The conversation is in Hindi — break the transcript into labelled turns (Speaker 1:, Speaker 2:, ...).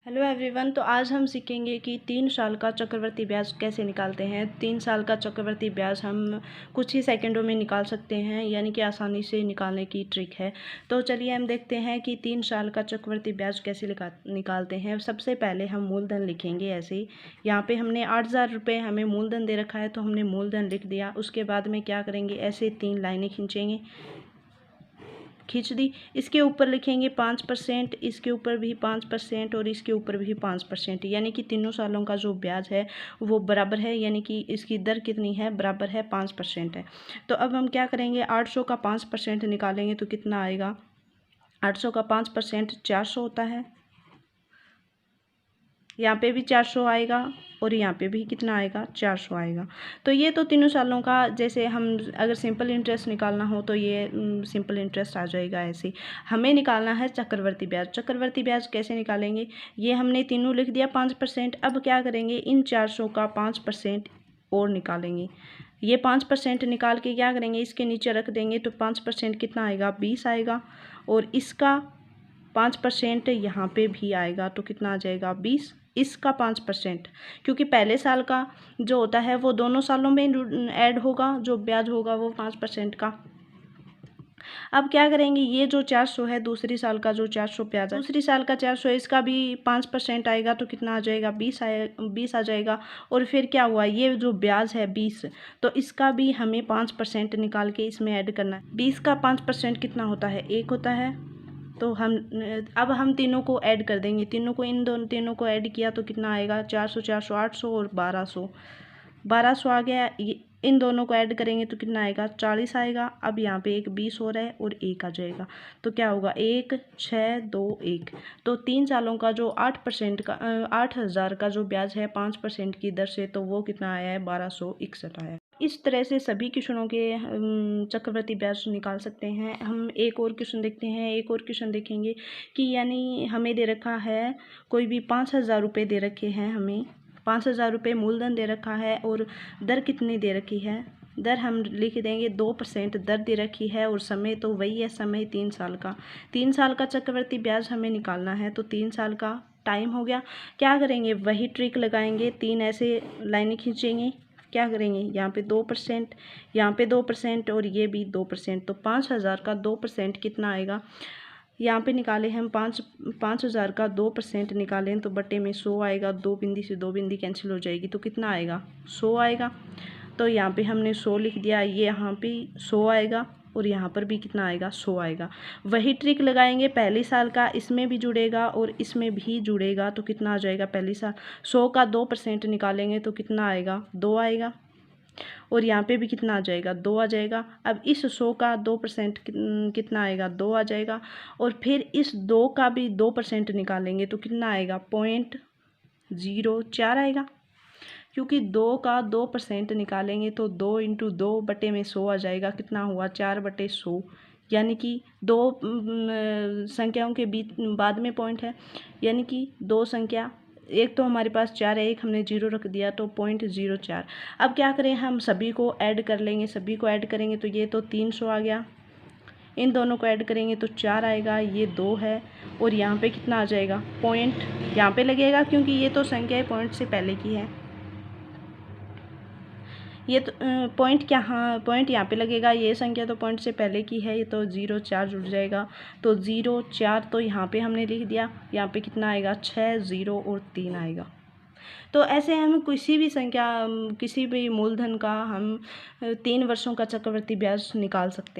Speaker 1: Hello everyone. तो आज हम सीखेंगे कि 3 साल का चक्रवृद्धि ब्याज कैसे निकालते हैं। 3 साल का चक्रवृद्धि ब्याज हम कुछ ही सेकंडों में निकाल सकते हैं, यानी कि आसानी से निकालने की ट्रिक है। तो चलिए हम देखते हैं कि 3 साल का चक्रवृद्धि ब्याज कैसे निकालते हैं। सबसे पहले हम मूलधन लिखेंगे। ऐसे ही यहाँ पे हमने 8,000 रुपये हमें मूलधन दे रखा है, तो हमने मूलधन लिख दिया। उसके बाद में क्या करेंगे, ऐसे 3 लाइनें खींचेंगे, खींच दी। इसके ऊपर लिखेंगे 5%, इसके ऊपर भी 5% और इसके ऊपर भी 5%, यानी कि तीनों सालों का जो ब्याज है वो बराबर है, यानी कि इसकी दर कितनी है, बराबर है, 5% है। तो अब हम क्या करेंगे, 800 का 5% निकालेंगे तो कितना आएगा। 800 का 5% 400 होता है। यहाँ पे भी 400 आएगा और यहाँ पे भी कितना आएगा, 400 आएगा। तो ये तो तीनों सालों का, जैसे हम अगर सिंपल इंटरेस्ट निकालना हो तो ये सिंपल इंटरेस्ट आ जाएगा। ऐसे हमें निकालना है चक्रवृद्धि ब्याज। चक्रवृद्धि ब्याज कैसे निकालेंगे, ये हमने तीनों लिख दिया 5%। अब क्या करेंगे, इन 400 का 5% और निकालेंगे। ये 5% निकाल के क्या करेंगे, इसके नीचे रख देंगे तो 5% कितना आएगा, 20 आएगा। और इसका 5% यहाँ पे भी आएगा तो कितना आ जाएगा, 20। इसका 5%, क्योंकि पहले साल का जो होता है वो दोनों सालों में ऐड होगा, जो ब्याज होगा वो 5% का। अब क्या करेंगे, ये जो 400 है, दूसरी साल का जो 400 ब्याज है, दूसरी साल का 400, इसका भी 5% आएगा तो कितना आ जाएगा, 20 आ जाएगा। और फिर क्या हुआ, ये जो ब्याज है 20, तो इसका भी हमें 5% निकाल के इसमें ऐड करना है। 20 का 5% कितना होता है, 1 होता है। तो अब हम तीनों को ऐड कर देंगे, तीनों को ऐड किया तो कितना आएगा, 400 400 800 और 1200 आ गया। इन दोनों को ऐड करेंगे तो कितना आएगा, 40 आएगा। अब यहाँ पे एक 20 हो रहा है और 1 आ जाएगा, तो क्या होगा, 1 6 2 1। तो 3 सालों का जो 8% का 8,000 का जो ब्याज है 5% की दर से, तो वो कितना आया है, 1261 आया। इस तरह से सभी क्वेश्चनों के चक्रवृद्धि ब्याज निकाल सकते हैं। हम एक और क्वेश्चन देखते हैं। एक और क्वेश्चन देखेंगे कि यानी हमें दे रखा है, कोई भी 5,000 रुपये दे रखे हैं, हमें 5,000 रुपये मूलधन दे रखा है और दर कितनी दे रखी है, दर हम लिख देंगे 2% दर दे रखी है। और समय तो वही है, समय 3 साल का। 3 साल का चक्रवृद्धि ब्याज हमें निकालना है, तो 3 साल का टाइम हो गया। क्या करेंगे, वही ट्रिक लगाएंगे, 3 ऐसे लाइनें खींचेंगे। क्या करेंगे, यहाँ पे 2%, यहाँ पे 2% और ये भी 2%, तो 5,000 का 2% कितना आएगा। यहाँ पे निकाले हम 5,000 का 2% निकालें तो बटे में 100 आएगा। 2 बिंदी से 2 बिंदी कैंसिल हो जाएगी, तो कितना आएगा, 100 आएगा। तो यहाँ पे हमने 100 लिख दिया, ये यहाँ पे 100 आएगा और यहाँ पर भी कितना आएगा, 100 आएगा। वही ट्रिक लगाएंगे, पहले साल का इसमें भी जुड़ेगा और इसमें भी जुड़ेगा, तो कितना आ जाएगा, पहले साल 100 का 2% निकालेंगे तो कितना आएगा, 2 आएगा। और यहाँ पे भी कितना आ जाएगा, 2 आ जाएगा। अब इस 100 का 2% कितना आएगा, 2 आ जाएगा। और फिर इस 2 का भी 2% निकालेंगे तो कितना आएगा, 0.04 आएगा। क्योंकि 2 का 2% निकालेंगे तो 2 × 2 बटे में 100 आ जाएगा। कितना हुआ, 4/100, यानी कि 2 संख्याओं के बीच बाद में पॉइंट है, यानी कि 2 संख्या, एक तो हमारे पास 4 है, एक हमने 0 रख दिया, तो 0.04। अब क्या करें, हम सभी को ऐड कर लेंगे। सभी को ऐड करेंगे तो ये तो 300 आ गया। इन दोनों को ऐड करेंगे तो 4 आएगा, ये 2 है। और यहाँ पे कितना आ जाएगा, पॉइंट यहाँ पे लगेगा, क्योंकि ये तो संख्या पॉइंट से पहले की है। ये तो पॉइंट क्या, हाँ पॉइंट यहाँ पे लगेगा, ये संख्या तो पॉइंट से पहले की है, ये तो 0.4 जुड़ जाएगा। तो 0.4 तो यहाँ पे हमने लिख दिया। यहाँ पे कितना आएगा, 6 0 और 3 आएगा। तो ऐसे हम किसी भी संख्या, किसी भी मूलधन का हम 3 वर्षों का चक्रवृद्धि ब्याज निकाल सकते हैं।